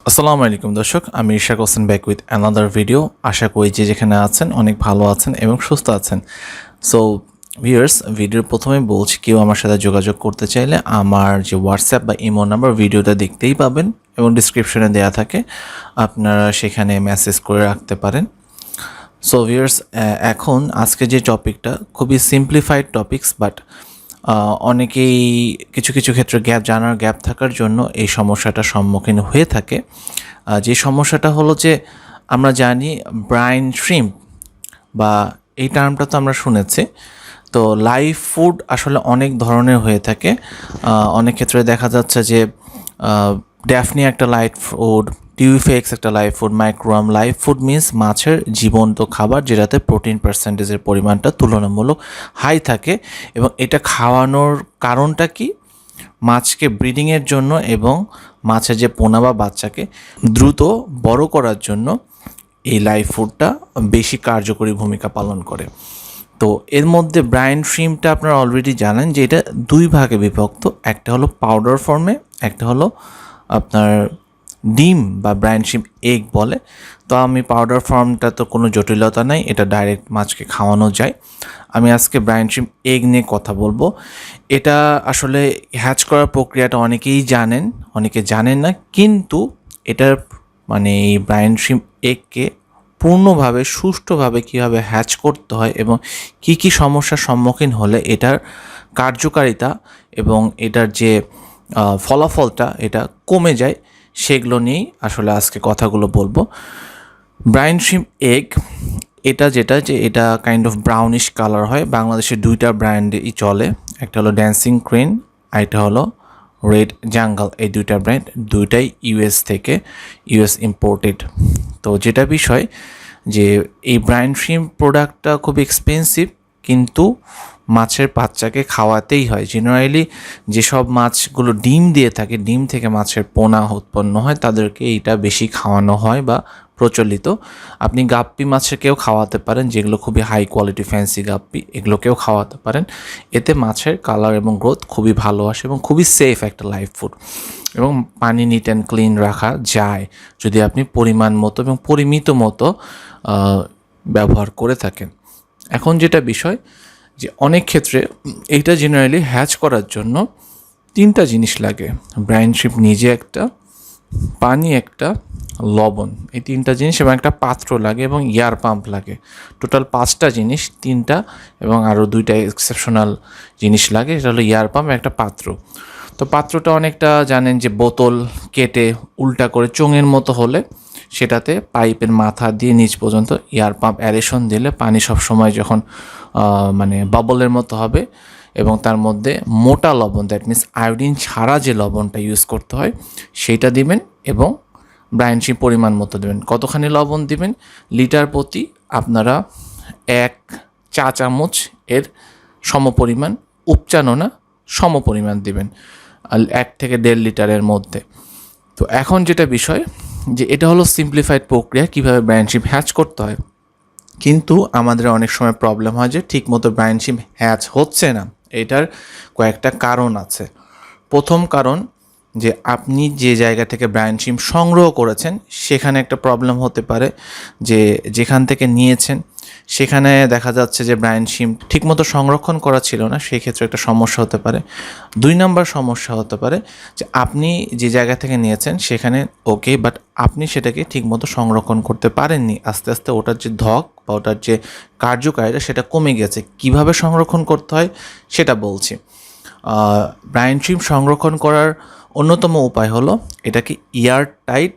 আসসালামু আলাইকুম দর্শক, আমি Ishak Hossain back with another video. আশা করি যে যেখানে আছেন অনেক ভালো আছেন এবং সুস্থ আছেন। সো ভিউয়ার্স, ভিডিওর প্রথমে বলছি, কেউ আমার সাথে যোগাযোগ করতে চাইলে আমার যে হোয়াটসঅ্যাপ বা ইমো নাম্বার ভিডিওটা দেখতেই পাবেন এবং ডিসক্রিপশনে দেওয়া থাকে, আপনারা সেখানে মেসেজ করে রাখতে পারেন। সো ভিউয়ার্স, এখন আজকে যে টপিকটা খুবই সিম্পলিফাইড টপিকস, বাট অনেকেই কিছু কিছু ক্ষেত্রে গ্যাপ থাকার জন্য এই সমস্যাটার সম্মুখীন হয়ে থাকে। যে সমস্যাটা হলো যে, আমরা জানি ব্রাইন শ্রিম্প বা এই টার্মটা তো আমরা শুনেছি। তো লাইভ ফুড আসলে অনেক ধরনের হয়ে থাকে। অনেক ক্ষেত্রে দেখা যাচ্ছে যে ড্যাফনি একটা লাইভ ফুড, টিউফেক্স একটা live food, microworm live food means মাছের জীবন্ত খাবার যেটাতে প্রোটিন পার্সেন্টেজের পরিমাণটা তুলনামূলক হাই থাকে। এবং এটা খাওয়ানোর কারণটা কি? মাছকে ব্রিডিংয়ের জন্য এবং মাছের যে পোনা বা বাচ্চাকে দ্রুত বড় করার জন্য এই লাইভ ফুডটা বেশি কার্যকরী ভূমিকা পালন করে। তো এর মধ্যে ব্রাইন শ্রিম্পটা আপনারা অলরেডি জানেন যে এটা দুই ভাগে বিভক্ত। একটা হলো পাউডার ফর্মে, একটা হলো আপনার ডিম বা ব্রাইন শ্রিম্প এগ বলে। তো আমি পাউডার ফর্মটা তো কোনো জটিলতা নাই, এটা ডাইরেক্ট মাছকে খাওয়ানো যায়। আমি আজকে ব্রাইন শ্রিম্প এগ নিয়ে কথা বলবো। এটা আসলে হ্যাচ করার প্রক্রিয়াটা অনেকেই জানেন, অনেকে জানেন না, কিন্তু এটার মানে এই ব্রাইন শ্রিম্প এগকে পূর্ণভাবে সুষ্ঠুভাবে কীভাবে হ্যাচ করতে হয় এবং কি কি সমস্যার সম্মুখীন হলে এটার কার্যকারিতা এবং এটার যে ফলাফলটা এটা কমে যায়, সেগুলো নিয়েই আসলে আজকে কথাগুলো বলবো। ব্রাইন শ্রিম্প এগ এটা এটা কাইন্ড অফ ব্রাউনিশ কালার হয়। বাংলাদেশে দুইটা ব্র্যান্ডই চলে, একটা হলো ড্যান্সিং ক্রেন আর একটা হলো রেড জাঙ্গল। এই দুইটা ব্র্যান্ড, দুইটাই ইউএস থেকে, ইউএস ইম্পোর্টেড। তো যেটা বিষয় যে এই ব্রাইন শ্রিম্প প্রোডাক্টটা খুব এক্সপেন্সিভ, কিন্তু মাছের বাচ্চাকে খাওয়াতেই হয়। জেনারেলি যেসব মাছগুলো ডিম দিয়ে থাকে, ডিম থেকে মাছের পোনা উৎপন্ন হয়, তাদেরকে এইটা বেশি খাওয়ানো হয় বা প্রচলিত। আপনি গাপ্পি মাছকেও খাওয়াতে পারেন, যেগুলো খুবই হাই কোয়ালিটি ফ্যান্সি গাপ্পি, এগুলোকেও খাওয়াতে পারেন। এতে মাছের কালার এবং গ্রোথ খুবই ভালো আসে এবং খুবই সেফ একটা লাইভ ফুড। এবং পানি নিট অ্যান্ড ক্লিন রাখা যায় যদি আপনি পরিমাণ মতো এবং পরিমিত মতো ব্যবহার করে থাকেন। এখন যেটা বিষয় যে অনেক ক্ষেত্রে এইটা জেনারেলি হ্যাচ করার জন্য তিনটা জিনিস লাগে। ব্রাইন শ্রিম্প নিজে একটা, পানি একটা, লবণ, এই তিনটা জিনিস এবং একটা পাত্র লাগে এবং এয়ার পাম্প লাগে। টোটাল 5টা জিনিস, 3টা এবং আরও 2টা এক্সেপশনাল জিনিস লাগে। সেটা হলো এয়ার পাম্প, একটা পাত্র। তো পাত্রটা অনেকটা জানেন যে বোতল কেটে উল্টা করে চোঙের মতো হলে সেটাতে পাইপের মাথা দিয়ে নিচ পর্যন্ত এয়ার পাম্প অ্যারেশন দিলে পানি সবসময় যখন মানে বাবলের মতো হবে এবং তার মধ্যে মোটা লবণ, দ্যাট মিনস আয়োডিন ছাড়া যে লবণটা ইউজ করতে হয় সেইটা দিবেন এবং ব্রাইন শ্রিম্প পরিমাণ মতো দেবেন। কতখানি লবণ দিবেন? লিটার প্রতি আপনারা 1 চা চামচ এর সমপরিমাণ, উপচানো না, সমপরিমাণ দিবেন 1 থেকে 1.5 লিটারের মধ্যে। তো এখন যেটা বিষয় যে এটা হলো সিম্পলিফাইড প্রক্রিয়া কীভাবে ব্রাইন শ্রিম্প হ্যাচ করতে হয়। কিন্তু আমাদের অনেক সময় প্রবলেম হয় যে ঠিকমতো ব্রাইন শ্রিম্প হ্যাচ হচ্ছে না। এটার কয়েকটা কারণ আছে। প্রথম কারণ যে আপনি যে জায়গা থেকে ব্রাইন শ্রিম্প সংগ্রহ করেছেন সেখানে একটা প্রবলেম হতে পারে, যে যেখান থেকে নিয়েছেন সেখানে দেখা যাচ্ছে যে ব্রাইন শ্রিম্প ঠিকমতো সংরক্ষণ করা ছিল না, সেই ক্ষেত্রে একটা সমস্যা হতে পারে। 2 নম্বর সমস্যা হতে পারে যে আপনি যে জায়গা থেকে নিয়েছেন সেখানে ওকে, বাট আপনি সেটাকে ঠিকমতো সংরক্ষণ করতে পারেননি। আস্তে আস্তে ওটার যে ধক বা ওটার যে কার্যকারিতা সেটা কমে গেছে। কিভাবে সংরক্ষণ করতে হয় সেটা বলছি। ব্রাইন শ্রিম্প সংরক্ষণ করার অন্যতম উপায় হলো এটাকে এয়ার টাইট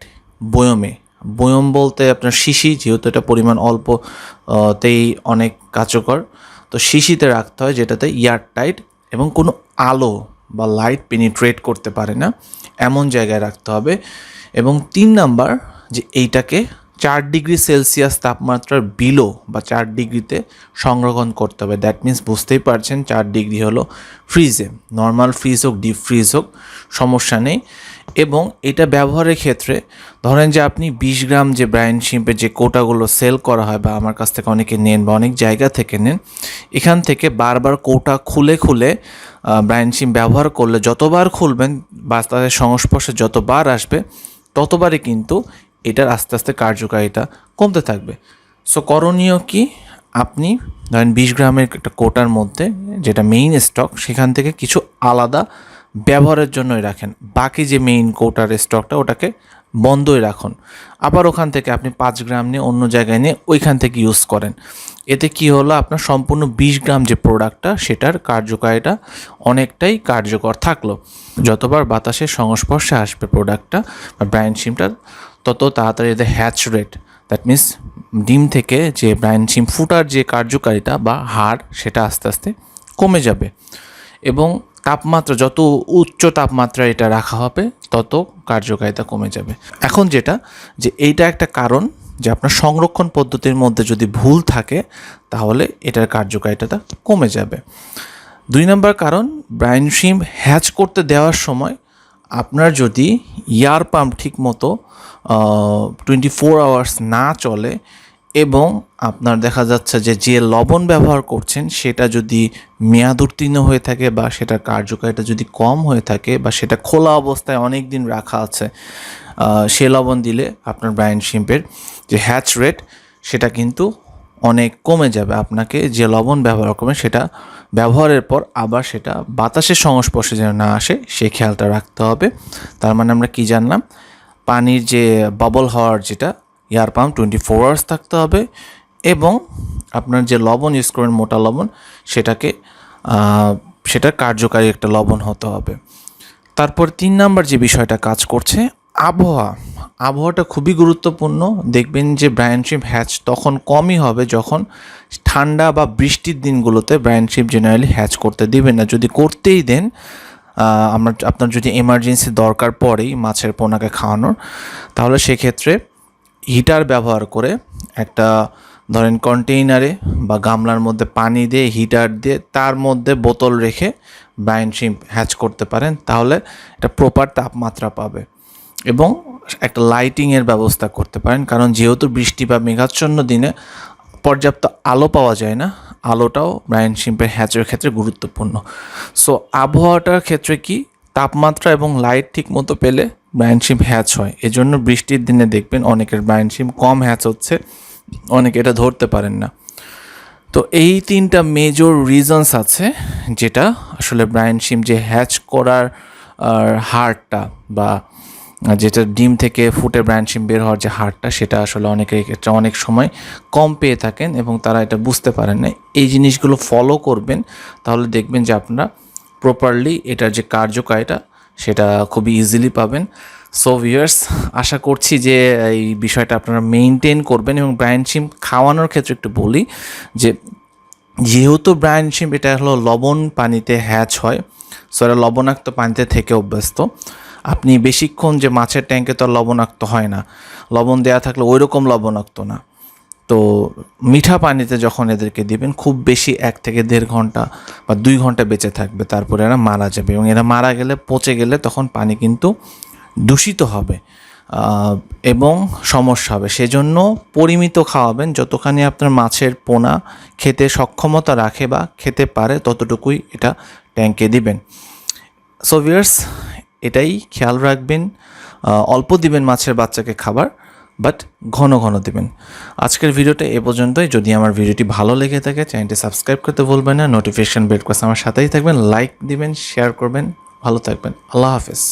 বয়ম বলতে আপনার শিশি, যেহেতু এটা পরিমাণ অল্পতেই অনেক কার্যকর, তো শিশিতে রাখতে হয় যেটাতে এয়ার টাইট এবং কোনো আলো বা লাইট পেনিট্রেট করতে পারে না, এমন জায়গায় রাখতে হবে। এবং 3 নাম্বার যে এইটাকে 4 ডিগ্রি সেলসিয়াস তাপমাত্রার বিলো বা 4 ডিগ্রিতে সংরক্ষণ করতে হবে। দ্যাট মিন্স বুঝতেই পারছেন 4 ডিগ্রি হলো ফ্রিজে, নর্মাল ফ্রিজ হোক, ডিপ ফ্রিজ হোক, সমস্যা নেই। এবং এটা ব্যবহারের ক্ষেত্রে ধরেন যে আপনি 20 গ্রাম যে ব্রাইন শ্রিম্পের যে কৌটাগুলো সেল করা হয় বা আমার কাছ থেকে অনেকে নেন বা অনেক জায়গা থেকে নেন, এখান থেকে বারবার কৌটা খুলে খুলে ব্রাইন শ্রিম্প ব্যবহার করলে যতবার খুলবেন বা তাদের সংস্পর্শে যতবার আসবে ততবারই কিন্তু এটার আস্তে আস্তে কার্যকারিতা কমতে থাকবে। সো করণীয় কি, আপনি ধরেন 20 গ্রামের একটা কোটার মধ্যে যেটা মেইন স্টক, সেখান থেকে কিছু আলাদা ব্যবহারের জন্যই রাখেন, বাকি যে মেইন কোটার স্টকটা ওটাকে বন্ধই রাখুন। আবার ওখান থেকে আপনি 5 গ্রাম নিয়ে অন্য জায়গায় নিয়ে ওইখান থেকে ইউজ করেন। এতে কি হলো, আপনার সম্পূর্ণ 20 গ্রাম যে প্রোডাক্টটা সেটার কার্যকারিতা অনেকটাই কার্যকর থাকলো। যতবার বাতাসের সংস্পর্শে আসবে প্রোডাক্টটা বা ব্রাইন শিমটা, তত তাড়াতাড়ি এদের হ্যাচ রেট, দ্যাট মিনস ডিম থেকে যে ব্রাইন শিম ফুটার যে কার্যকারিতা বা হার, সেটা আস্তে আস্তে কমে যাবে। এবং তাপমাত্রা যত উচ্চ তাপমাত্রায় এটা রাখা হবে তত কার্যকারিতা কমে যাবে। এখন যেটা যে এইটা একটা কারণ যে আপনার সংরক্ষণ পদ্ধতির মধ্যে যদি ভুল থাকে তাহলে এটার কার্যকারিতাটা কমে যাবে। 2 নম্বর কারণ, ব্রাইন শিম হ্যাচ করতে দেওয়ার সময় আপনার যদি এয়ার পাম্প ঠিক মতো 24 আওয়ার্স না চলে এবং আপনার দেখা যাচ্ছে যে লবণ ব্যবহার করছেন সেটা যদি মেয়াদ উত্তীর্ণ হয়ে থাকে বা সেটার কার্যকারিতা যদি কম হয়ে থাকে বা সেটা খোলা অবস্থায় অনেক দিন রাখা আছে, সে লবণ দিলে আপনার ব্রাইন শিম্পের যে হ্যাচ রেট সেটা কিন্তু অনেক কমে যাবে। আপনাকে যে লবণ ব্যবহার করবেন সেটা ব্যবহারের পর আবার সেটা বাতাসের সংস্পর্শে যেন না আসে সেই খেয়ালটা রাখতে হবে। তার মানে আমরা কি জানলাম, পানির যে বাবল হওয়ার যেটা এয়ার পাম্প 24 আওয়ার্স থাকতে হবে এবং আপনার যে লবণ ইউজ করবেন মোটা লবণ সেটা কার্যকারী একটা লবণ হতে হবে। তারপর 3 নাম্বার যে বিষয়টা কাজ করছে, আবহাওয়াটা খুবই গুরুত্বপূর্ণ। দেখবেন যে ব্রাইন শিম হ্যাচ তখন কমই হবে যখন ঠান্ডা বা বৃষ্টির দিনগুলোতে ব্রাইন শিম জেনারেলি হ্যাচ করতে দিবেন না। যদি করতেই দেন, আপনার যদি এমার্জেন্সি দরকার পড়েই মাছের পোনাকে খাওয়ানোর, তাহলে সেক্ষেত্রে হিটার ব্যবহার করে একটা ধরেন কন্টেইনারে বা গামলার মধ্যে পানি দিয়ে হিটার দিয়ে তার মধ্যে বোতল রেখে ব্রাইন শিম হ্যাচ করতে পারেন। তাহলে এটা প্রপার তাপমাত্রা পাবে এবং একটা লাইটিংয়ের ব্যবস্থা করতে পারেন, কারণ যেহেতু বৃষ্টি বা মেঘাচ্ছন্ন দিনে পর্যাপ্ত আলো পাওয়া যায় না, আলোটাও ব্রাইন শিম্পের হ্যাচের ক্ষেত্রে গুরুত্বপূর্ণ। সো আবহাওয়াটার ক্ষেত্রে কি, তাপমাত্রা এবং লাইট ঠিক মতো পেলে ব্রাইন শিম হ্যাচ হয়। এজন্য বৃষ্টির দিনে দেখবেন অনেকের ব্রাইন শিম কম হ্যাচ হচ্ছে, অনেকে এটা ধরতে পারেন না। তো এই 3টা মেজর রিজনস আছে যেটা আসলে ব্রাইন শিম যে হ্যাচ করার হারটা বা যেটা ডিম থেকে ফুটে ব্রাইন শিম বের হওয়ার যে হারটা, সেটা আসলে অনেকের ক্ষেত্রে অনেক সময় কম পেয়ে থাকেন এবং তারা এটা বুঝতে পারেন না। এই জিনিসগুলো ফলো করবেন, তাহলে দেখবেন যে আপনারা প্রপারলি এটার যে কার্যকারিতা সেটা খুবই ইজিলি পাবেন। সো ভিউয়ার্স, আশা করছি যে এই বিষয়টা আপনারা মেনটেন করবেন। এবং ব্রাইন শিম খাওয়ানোর ক্ষেত্রে একটু বলি যে যেহেতু ব্রাইন শিম এটা হলো লবণ পানিতে হ্যাচ হয়, সো এটা লবণাক্ত পানিতে থেকে অভ্যস্ত। আপনি বেশিক্ষণ যে মাছের ট্যাঙ্কে তো লবণাক্ত হয় না, লবণ দেওয়া থাকলে ওই রকম লবণাক্ত না। তো মিঠা পানিতে যখন এদেরকে দিবেন খুব বেশি 1 থেকে 1.5 ঘন্টা বা 2 ঘন্টা বেঁচে থাকবে, তারপরে এরা মারা যাবে। এবং এরা মারা গেলে, পচে গেলে তখন পানি কিন্তু দূষিত হবে এবং সমস্যা হবে। সেজন্য পরিমিত খাওয়াবেন, যতখানি আপনার মাছের পোনা খেতে সক্ষমতা রাখে বা খেতে পারে ততটুকুই এটা ট্যাঙ্কে দিবেন। সো ভিউয়ার্স, এটাই খেয়াল রাখবেন, অল্প দিবেন মাছের বাচ্চাকে খাবার, বাট ঘন ঘন দিবেন। আজকের ভিডিওটা এ পর্যন্তই। যদি আমার ভিডিওটি ভালো লেগে থাকে চ্যানেলটি সাবস্ক্রাইব করতে ভুলবেন না, নোটিফিকেশন বেল করে আমার সাথেই থাকবেন, লাইক দিবেন, শেয়ার করবেন। ভালো থাকবেন, আল্লাহ হাফেজ।